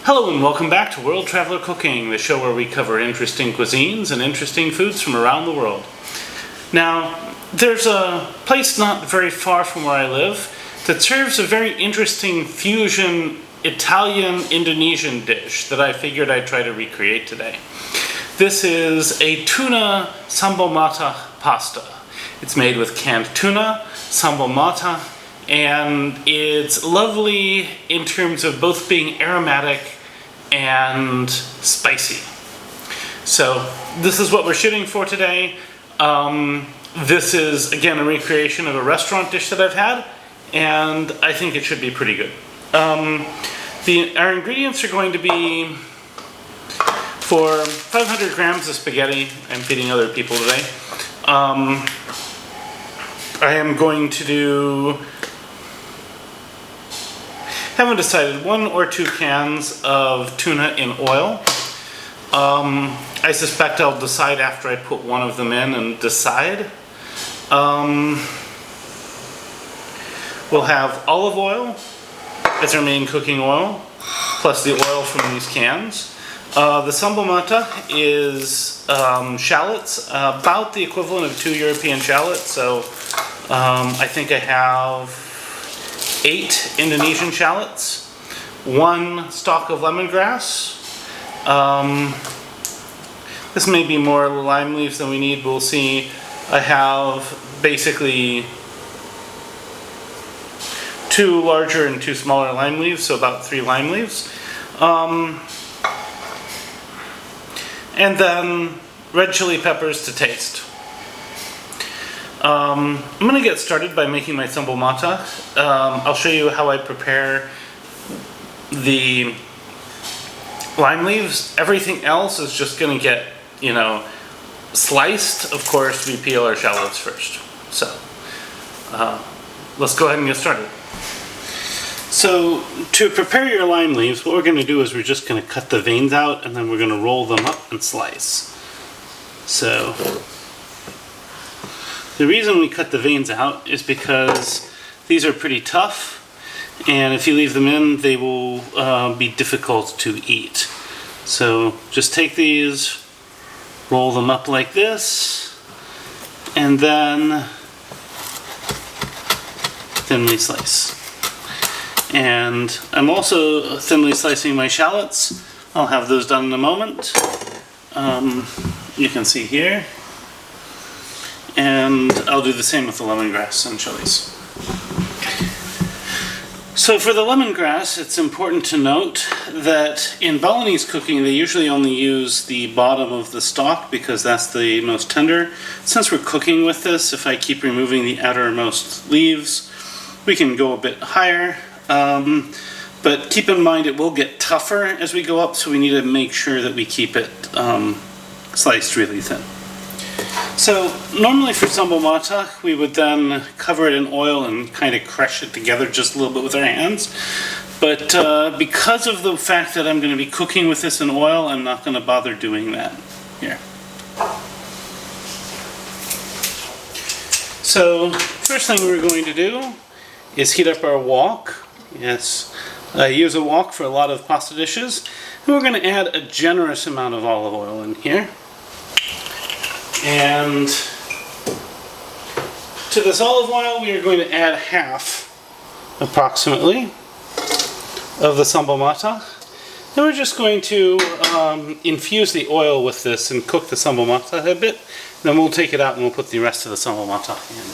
Hello and welcome back to World Traveler Cooking, the show where we cover interesting cuisines and interesting foods from around the world. Now, there's a place not very far from where I live that serves a very interesting fusion Italian Indonesian dish that I figured I'd try to recreate today. This is a tuna sambal matah pasta. It's made with canned tuna, sambal matah, and it's lovely in terms of both being aromatic and spicy. So this is what we're shooting for today. This is again a recreation of a restaurant dish that I've had, and I think it should be pretty good. Our ingredients are going to be, for 500 grams of spaghetti, I'm feeding other people today, I am going to do, haven't decided, 1 or 2 cans of tuna in oil. I suspect I'll decide after I put one of them in and decide. We'll have olive oil as our main cooking oil, plus the oil from these cans. The sambal matah is shallots, about the equivalent of 2 European shallots, so I think I have 8 Indonesian shallots, 1 stalk of lemongrass. This may be more lime leaves than we need, we'll see. I have basically 2 larger and 2 smaller lime leaves, so about 3 lime leaves. And then red chili peppers to taste. I'm going to get started by making my sambal matah. I'll show you how I prepare the lime leaves. Everything else is just going to get, sliced. Of course, we peel our shallots first. So, let's go ahead and get started. So, to prepare your lime leaves, what we're going to do is we're just going to cut the veins out and then we're going to roll them up and slice. So, the reason we cut the veins out is because these are pretty tough, and if you leave them in, they will be difficult to eat. So just take these, roll them up like this, and then thinly slice. And I'm also thinly slicing my shallots. I'll have those done in a moment. You can see here. And I'll do the same with the lemongrass and chilies. So for the lemongrass, it's important to note that in Balinese cooking they usually only use the bottom of the stalk because that's the most tender. Since we're cooking with this, if I keep removing the outermost leaves, we can go a bit higher. But keep in mind it will get tougher as we go up, so we need to make sure that we keep it sliced really thin. So normally for sambal matah we would then cover it in oil and kind of crush it together just a little bit with our hands. But because of the fact that I'm going to be cooking with this in oil, I'm not going to bother doing that here. So first thing we're going to do is heat up our wok. Yes, I use a wok for a lot of pasta dishes. And we're going to add a generous amount of olive oil in here. And to this olive oil we are going to add half, approximately, of the sambal matah. Then we're just going to infuse the oil with this and cook the sambal matah a bit. Then we'll take it out and we'll put the rest of the sambal matah in.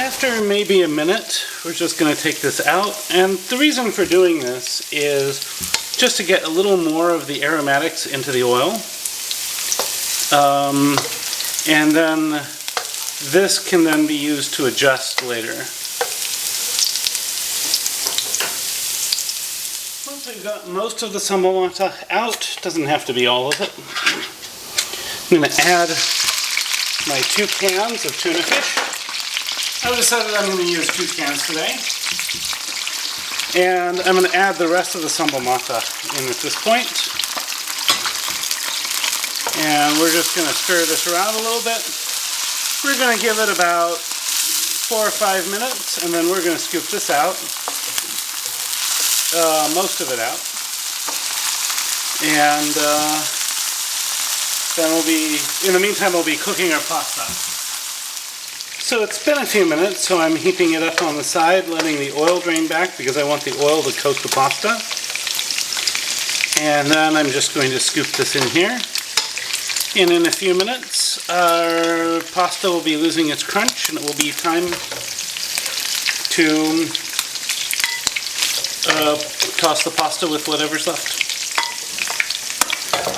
After maybe a minute, we're just going to take this out. And the reason for doing this is just to get a little more of the aromatics into the oil. And then this can then be used to adjust later. Once we've got most of the sambal matah out, doesn't have to be all of it, I'm going to add my 2 cans of tuna fish. I've decided I'm going to use 2 cans today. And I'm going to add the rest of the sambal matah in at this point. And we're just going to stir this around a little bit. We're going to give it about 4 or 5 minutes, and then we're going to scoop this out. Most of it out. And then in the meantime, we'll be cooking our pasta. So it's been a few minutes, so I'm heating it up on the side, letting the oil drain back because I want the oil to coat the pasta. And then I'm just going to scoop this in here. And in a few minutes, our pasta will be losing its crunch, and it will be time to toss the pasta with whatever's left.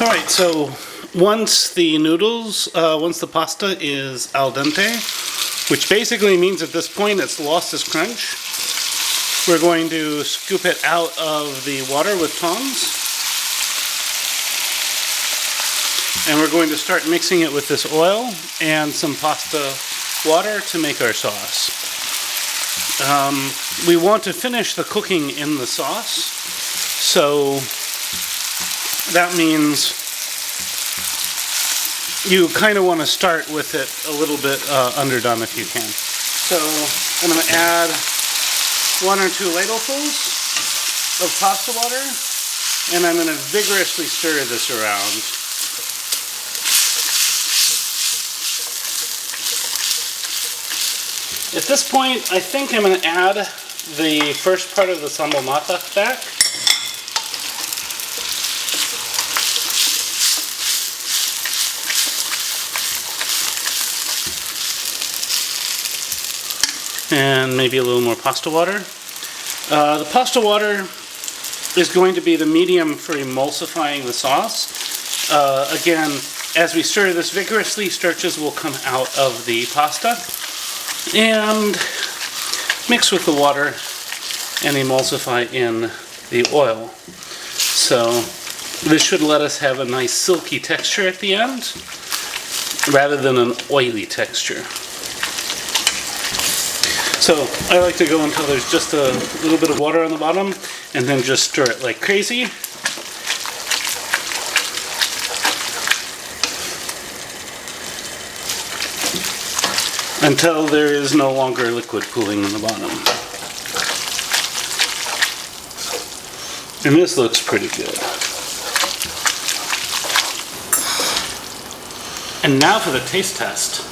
Alright, so once the pasta is al dente, which basically means at this point it's lost its crunch, we're going to scoop it out of the water with tongs. And we're going to start mixing it with this oil and some pasta water to make our sauce. We want to finish the cooking in the sauce, so that means you kind of want to start with it a little bit underdone if you can. So I'm going to add 1 or 2 ladlefuls of pasta water, and I'm going to vigorously stir this around. At this point, I think I'm going to add the first part of the Sambal Matah back. And maybe a little more pasta water. The pasta water is going to be the medium for emulsifying the sauce. Again, as we stir this vigorously, starches will come out of the pasta and mix with the water and emulsify in the oil. So this should let us have a nice silky texture at the end rather than an oily texture. So I like to go until there's just a little bit of water on the bottom and then just stir it like crazy. Until there is no longer liquid pooling in the bottom. And this looks pretty good. And now for the taste test.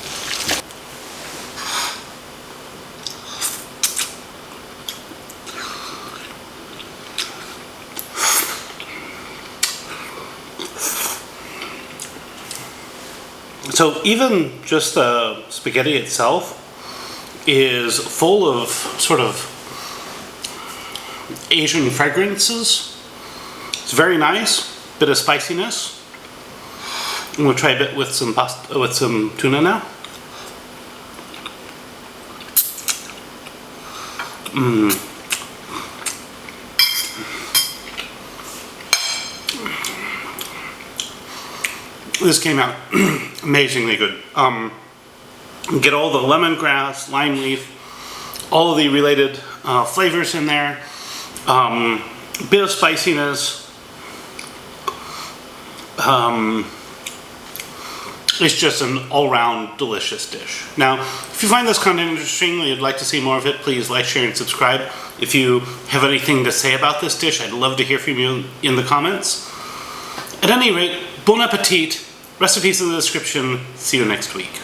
So even just the spaghetti itself is full of sort of Asian fragrances. It's very nice, bit of spiciness. I'm gonna try a bit with some pasta, with some tuna now. This came out amazingly good. Get all the lemongrass, lime leaf, all of the related flavors in there. Bit of spiciness. It's just an all-round delicious dish. Now, if you find this content interesting and you'd like to see more of it, please like, share, and subscribe. If you have anything to say about this dish, I'd love to hear from you in the comments. At any rate, bon appetit. Recipes in the description. See you next week.